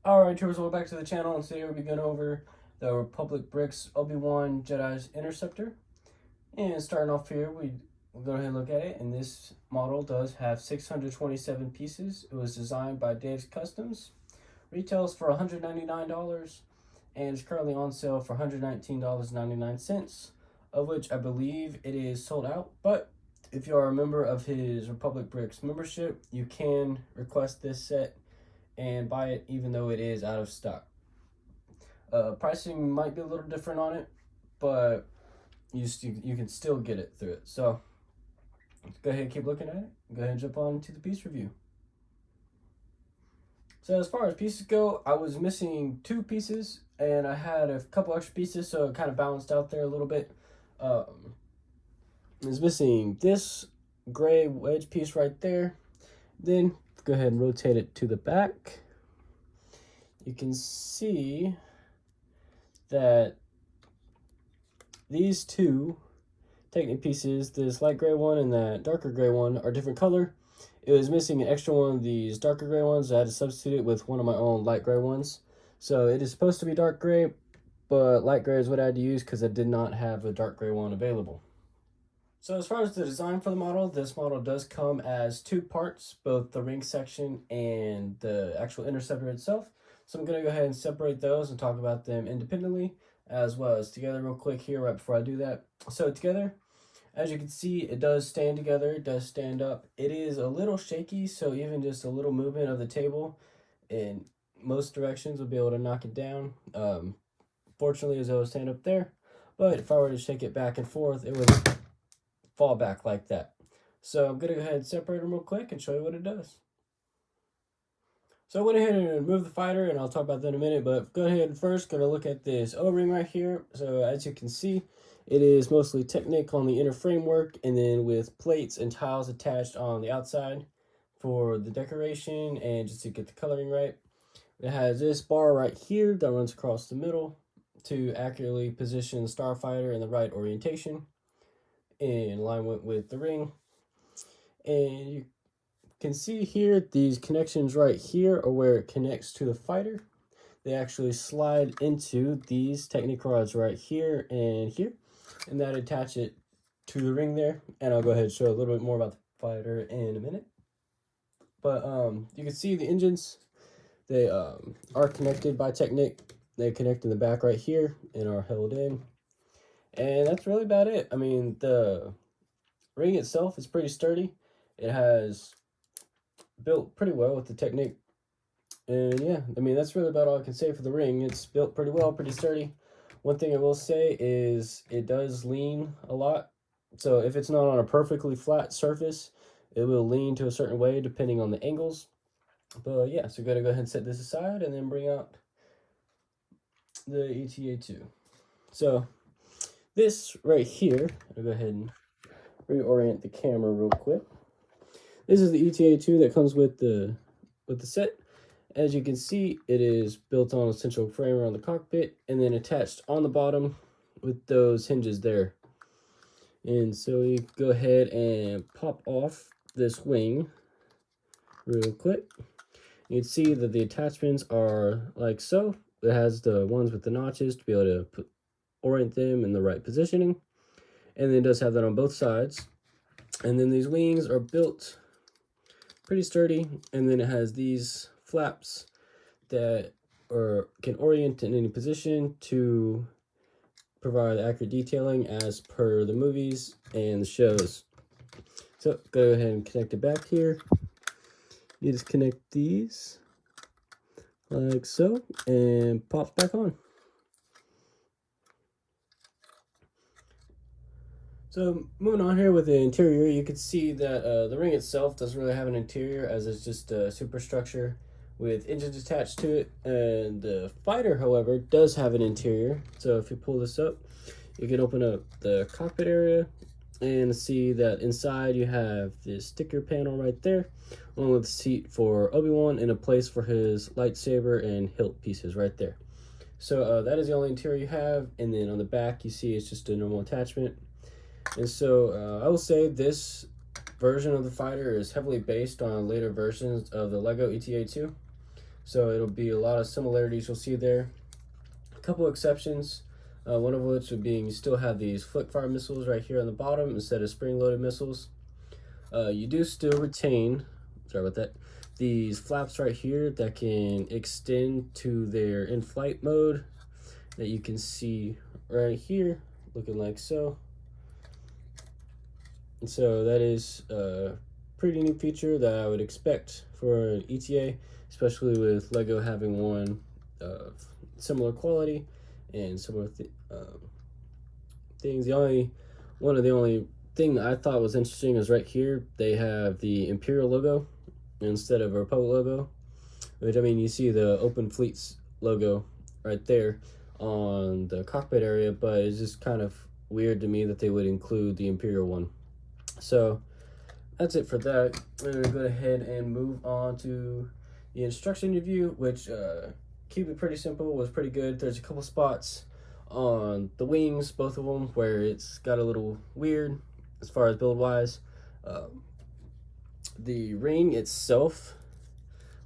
Alright, troopers, welcome back to the channel, and today we'll be going over the Republic Bricks Obi Wan Jedi Interceptor. And starting off here, we'll go ahead and look at it, and this model does have 627 pieces. It was designed by Dave's Customs, retails for $199, and is currently on sale for $119.99, of which I believe it is sold out. But if you are a member of his Republic Bricks membership, you can request this set and buy it even though it is out of stock. Pricing might be a little different on it, but you can still get it through it. So go ahead and keep looking at it. Go ahead and jump on to the piece review. So as far as pieces go, I was missing 2 pieces and I had a couple extra pieces, so it kind of balanced out there a little bit. I was missing this gray wedge piece right there. Then go ahead and rotate it to the back. You can see that these 2 Technic pieces, this light gray one and that darker gray one, are different color. It was missing an extra one of these darker gray ones. I had to substitute it with one of my own light gray ones. So it is supposed to be dark gray, but light gray is what I had to use because I did not have a dark gray one available. So as far as the design for the model, this model does come as 2 parts, both the ring section and the actual interceptor itself. So I'm going to go ahead and separate those and talk about them independently as well as together real quick here right before I do that. So together, as you can see, it does stand together, it does stand up. It is a little shaky, so even just a little movement of the table in most directions will be able to knock it down. Fortunately, as I was stand up there, but if I were to shake it back and forth, it would fall back like that. So I'm going to go ahead and separate them real quick and show you what it does. So I went ahead and removed the fighter, and I'll talk about that in a minute, but go ahead and first going to look at this O-ring right here. So as you can see, it is mostly Technic on the inner framework, and then with plates and tiles attached on the outside for the decoration and just to get the coloring right. It has this bar right here that runs across the middle to accurately position the starfighter in the right orientation in alignment with the ring. And you can see here these connections right here are where it connects to the fighter. They actually slide into these Technic rods right here, and that attach it to the ring there. And I'll go ahead and show a little bit more about the fighter in a minute. But you can see the engines, they are connected by Technic. They connect in the back right here and are held in. And that's really about it. I mean, the ring itself is pretty sturdy. It has built pretty well with the Technic. And yeah, I mean, that's really about all I can say for the ring. It's built pretty well, pretty sturdy. One thing I will say is it does lean a lot. So if it's not on a perfectly flat surface, it will lean to a certain way depending on the angles. But yeah, so we're going to go ahead and set this aside and then bring out the ETA-2. So this right here, I'll go ahead and reorient the camera real quick. This is the ETA-2 that comes with the set. As you can see, it is built on a central frame around the cockpit and then attached on the bottom with those hinges there. And so you go ahead and pop off this wing real quick. You can see that the attachments are like so. It has the ones with the notches to be able to orient them in the right positioning. And then it does have that on both sides. And then these wings are built pretty sturdy. And then it has these flaps that can orient in any position to provide accurate detailing as per the movies and the shows. So go ahead and connect it back here. You just connect these like so and pop back on. So moving on here with the interior, you can see that the ring itself doesn't really have an interior, as it's just a superstructure with engines attached to it. And the fighter, however, does have an interior. So if you pull this up, you can open up the cockpit area and see that inside you have this sticker panel right there, along with a seat for Obi Wan and a place for his lightsaber and hilt pieces right there. So that is the only interior you have. And then on the back, you see it's just a normal attachment. And so I will say this version of the fighter is heavily based on later versions of the Lego ETA-2. So it'll be a lot of similarities you'll see there. A couple exceptions, one of which would being you still have these flick fire missiles right here on the bottom instead of spring-loaded missiles. You do still retain, sorry about that, these flaps right here that can extend to their in-flight mode that you can see right here, looking like so. And so that is a pretty neat feature that I would expect for an ETA, especially with LEGO having one of similar quality and similar things. One of the only thing I thought was interesting is right here they have the Imperial logo instead of a Republic logo, which, I mean, you see the Open Fleets logo right there on the cockpit area, but it's just kind of weird to me that they would include the Imperial one. So that's it for that. I'm going to go ahead and move on to the instruction review, which keep it pretty simple, was pretty good. There's a couple spots on the wings, both of them, where it's got a little weird as far as build wise. The ring itself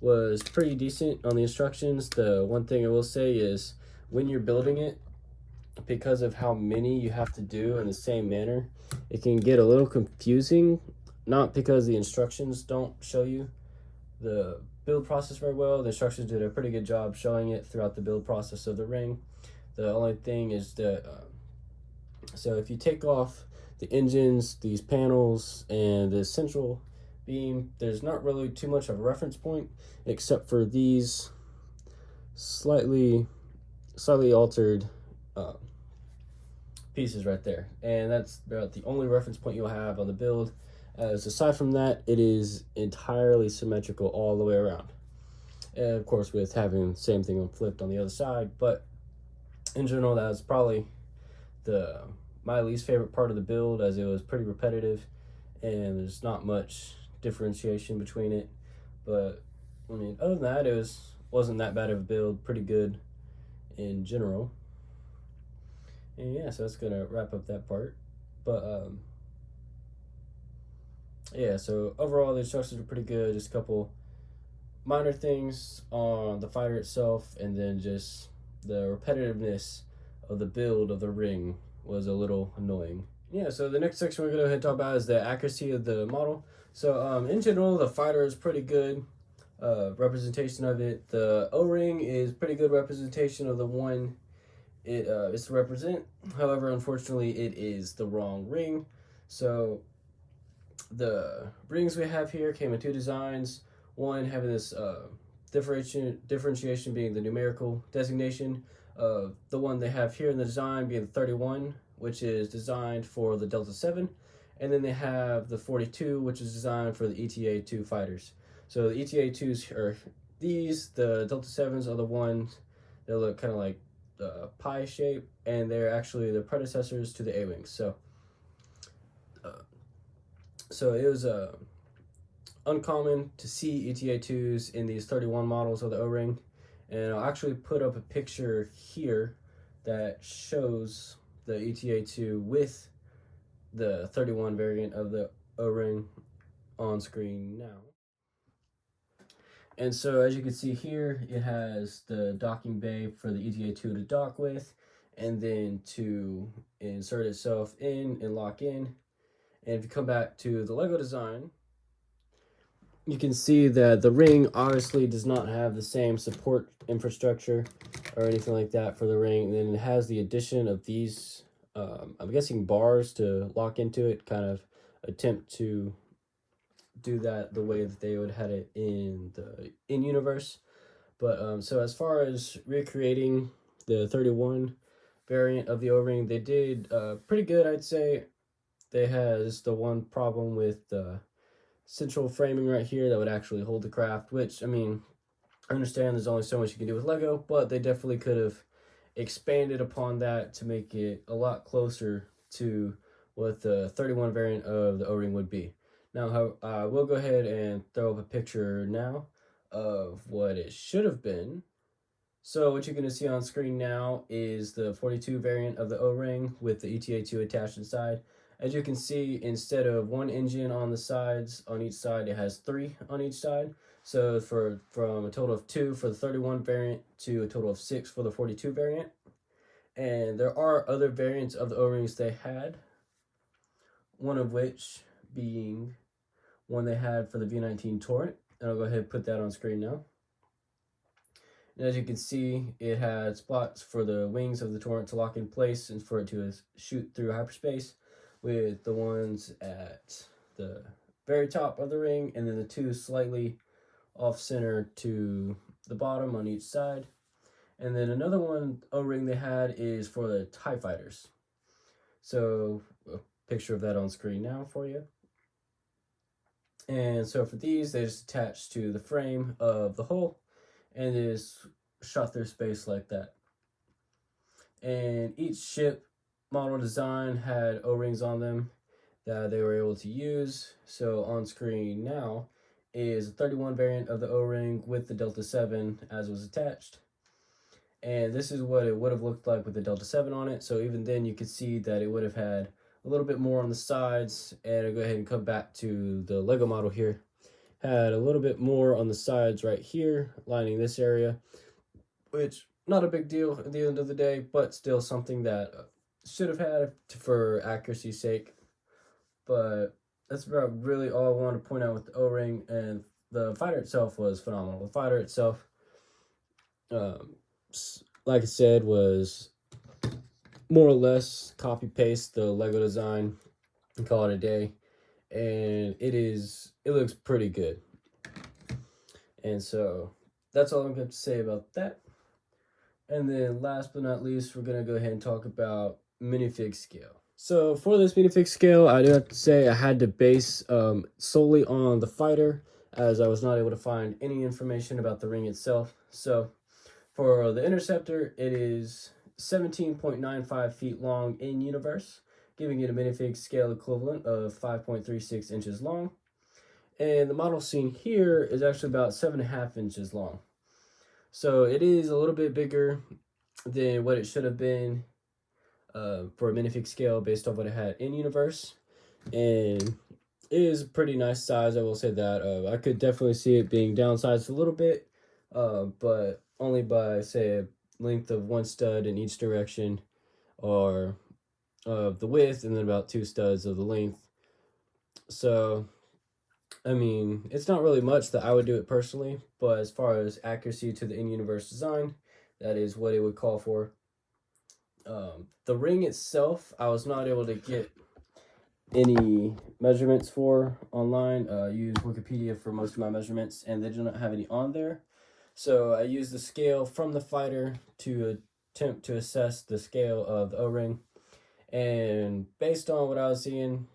was pretty decent on the instructions. The one thing I will say is when you're building it, because of how many you have to do in the same manner, it can get a little confusing, not because the instructions don't show you the build process very well. The instructions did a pretty good job showing it throughout the build process of the ring. The only thing is that so if you take off the engines, these panels, and the central beam, there's not really too much of a reference point except for these slightly altered pieces right there, and that's about the only reference point you'll have on the build. As aside from that, it is entirely symmetrical all the way around, and of course with having the same thing flipped on the other side. But in general, that was probably my least favorite part of the build, as it was pretty repetitive and there's not much differentiation between it. But I mean, other than that, it wasn't that bad of a build, pretty good in general. And yeah, so that's gonna wrap up that part. But yeah, so overall the instructions are pretty good. Just a couple minor things on the fighter itself, and then just the repetitiveness of the build of the ring was a little annoying. Yeah, so the next section we're going to talk about is the accuracy of the model. So in general, the fighter is pretty good representation of it. The O-ring is pretty good representation of the one it is to represent. However, unfortunately, it is the wrong ring. So the rings we have here came in two designs. One having this differentiation being the numerical designation of the one they have here in the design being the 31, which is designed for the Delta 7, and then they have the 42, which is designed for the ETA-2 fighters. So the ETA-2s are these, the Delta 7s are the ones that look kind of like pie shape, and they're actually the predecessors to the A-wings. So it was uncommon to see ETA-2s in these 31 models of the O-ring, and I'll actually put up a picture here that shows the ETA-2 with the 31 variant of the O-ring on screen now. And so as you can see here, it has the docking bay for the ETA-2 to dock with, and then to insert itself in and lock in. And if you come back to the LEGO design, you can see that the ring obviously does not have the same support infrastructure or anything like that for the ring. And then it has the addition of these, I'm guessing, bars to lock into it, kind of attempt to do that the way that they would have it in the in-universe. But so as far as recreating the 31 variant of the O-ring, they did pretty good, I'd say. They has the one problem with the central framing right here that would actually hold the craft, which, I mean, I understand there's only so much you can do with Lego, but they definitely could have expanded upon that to make it a lot closer to what the 31 variant of the O-ring would be. Now, we'll go ahead and throw up a picture now of what it should have been. So what you're going to see on screen now is the 42 variant of the O-ring with the ETA-2 attached inside. As you can see, instead of one engine on the sides, on each side, it has 3 on each side. So from a total of 2 for the 31 variant to a total of 6 for the 42 variant. And there are other variants of the O-rings they had, one of which being one they had for the V19 Torrent. And I'll go ahead and put that on screen now. And as you can see, it had spots for the wings of the Torrent to lock in place and for it to shoot through hyperspace, with the ones at the very top of the ring and then the 2 slightly off center to the bottom on each side. And then another one O-ring they had is for the TIE fighters. So a picture of that on screen now for you. And so for these, they just attach to the frame of the hull and is shot through space like that. And each ship model design had O-rings on them that they were able to use. So on screen now is a 31 variant of the O-ring with the Delta 7 as was attached. And this is what it would have looked like with the Delta 7 on it. So even then you could see that it would have had a little bit more on the sides. And I'll go ahead and come back to the Lego model here. Had a little bit more on the sides right here, lining this area, which not a big deal at the end of the day, but still something that should have had for accuracy's sake. But that's about really all I wanted to point out with the O-ring. And the fighter itself was phenomenal. The fighter itself, like I said, was more or less copy paste the Lego design and call it a day. And it looks pretty good. And so that's all I'm going to say about that. And then last but not least, we're going to go ahead and talk about minifig scale. So for this minifig scale, I do have to say I had to base solely on the fighter, as I was not able to find any information about the ring itself. So for the Interceptor, it is 17.95 feet long in universe, giving it a minifig scale equivalent of 5.36 inches long. And the model seen here is actually about 7.5 inches long. So it is a little bit bigger than what it should have been for a minifig scale based on what it had in universe. And it is a pretty nice size, I will say that. I could definitely see it being downsized a little bit, but only by, say, a length of 1 stud in each direction, or of the width, and then about 2 studs of the length. So, I mean, it's not really much that I would do it personally, but as far as accuracy to the in-universe design, that is what it would call for. The ring itself, I was not able to get any measurements for online. I used Wikipedia for most of my measurements, and they do not have any on there. So I used the scale from the fighter to attempt to assess the scale of the O-ring. And based on what I was seeing,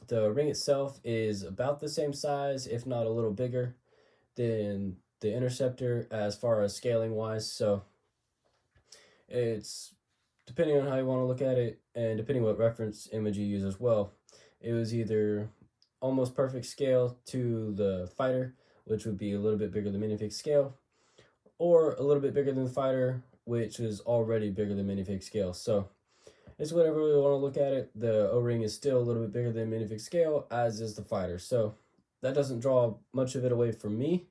the ring itself is about the same size, if not a little bigger, than the Interceptor as far as scaling wise. So it's depending on how you want to look at it, and depending what reference image you use as well. It was either almost perfect scale to the fighter, which would be a little bit bigger than minifig scale, or a little bit bigger than the fighter, which is already bigger than minifig scale. So it's whatever we want to look at it. The O-ring is still a little bit bigger than minifig scale, as is the fighter. So that doesn't draw much of it away from me,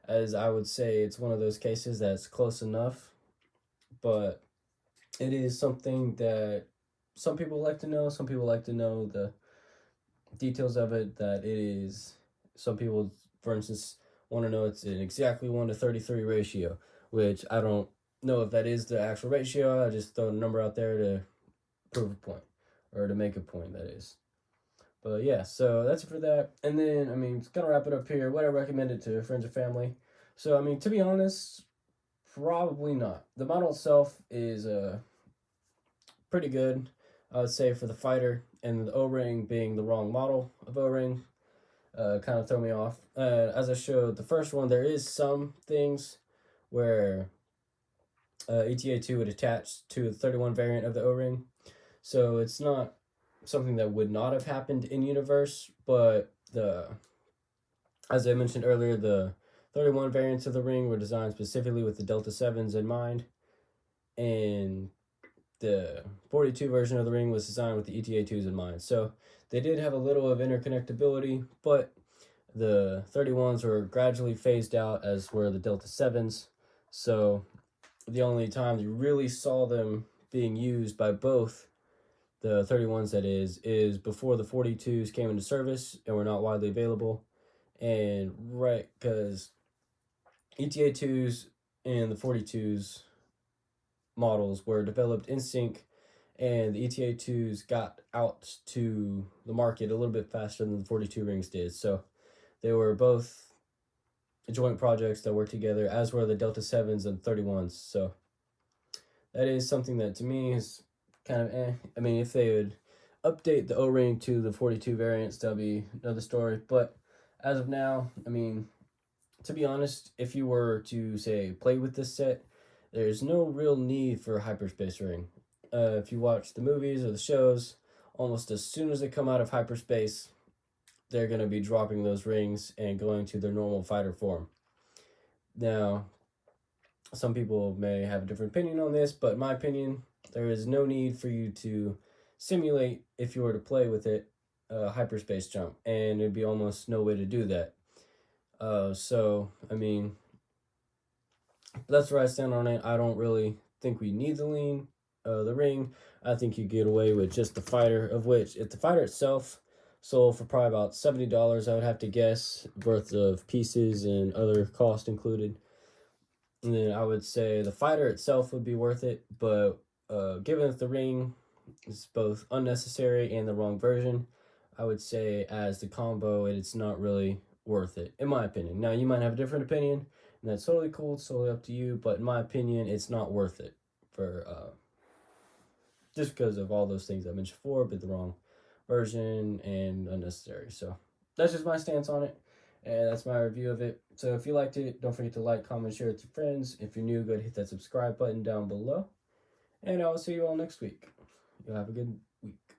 as I would say it's one of those cases that's close enough. But it is something that some people like to know. Some people like to know the details of it, that it is, some people, for instance, want to know it's an exactly 1:33 ratio, which I don't know if that is the actual ratio. I just throw a number out there to prove a point, or to make a point, that is. But yeah, so that's it for that. And then, I mean, it's gonna wrap it up here. Would I recommend it to friends or family? So, I mean, to be honest, probably not. The model itself is pretty good, I would say, for the fighter, and the O-ring being the wrong model of O-ring kind of throw me off. As I showed the first one, there is some things where ETA-2 would attach to the 31 variant of the O-ring. So it's not something that would not have happened in universe, but as I mentioned earlier, the 31 variants of the ring were designed specifically with the Delta 7s in mind, and the 42 version of the ring was designed with the ETA-2s in mind. So they did have a little of interconnectability, but The 31s were gradually phased out, as were the Delta 7s. So the only time you really saw them being used by both the 31s, that is before the 42s came into service and were not widely available. And right, because ETA-2s and the 42s models were developed in sync, and the ETA-2s got out to the market a little bit faster than the 42 rings did. So they were both joint projects that worked together, as were the Delta 7s and 31s. So that is something that to me is kind of eh. I mean, if they would update the O-ring to the 42 variants, that'll be another story. But as of now, I mean, to be honest, if you were to, say, play with this set, there's no real need for a hyperspace ring. If you watch the movies or the shows, almost as soon as they come out of hyperspace, they're going to be dropping those rings and going to their normal fighter form. Now, some people may have a different opinion on this, but in my opinion, there is no need for you to simulate, if you were to play with it, a hyperspace jump, and it'd be almost no way to do that. So, I mean, that's where I stand on it. I don't really think we need the ring. I think you get away with just the fighter, of which, if the fighter itself sold for probably about $70, I would have to guess, worth of pieces and other cost included. And then I would say the fighter itself would be worth it, but given that the ring is both unnecessary and the wrong version, I would say as the combo, it's not really worth it, in my opinion. Now, you might have a different opinion, and that's totally cool. It's totally up to you, but in my opinion, it's not worth it for just because of all those things I mentioned before, but the wrong version and unnecessary. So that's just my stance on it, and that's my review of it. So if you liked it, don't forget to like, comment, share with your friends. If you're new, go ahead and hit that subscribe button down below, and I will see you all next week. You'll have a good week.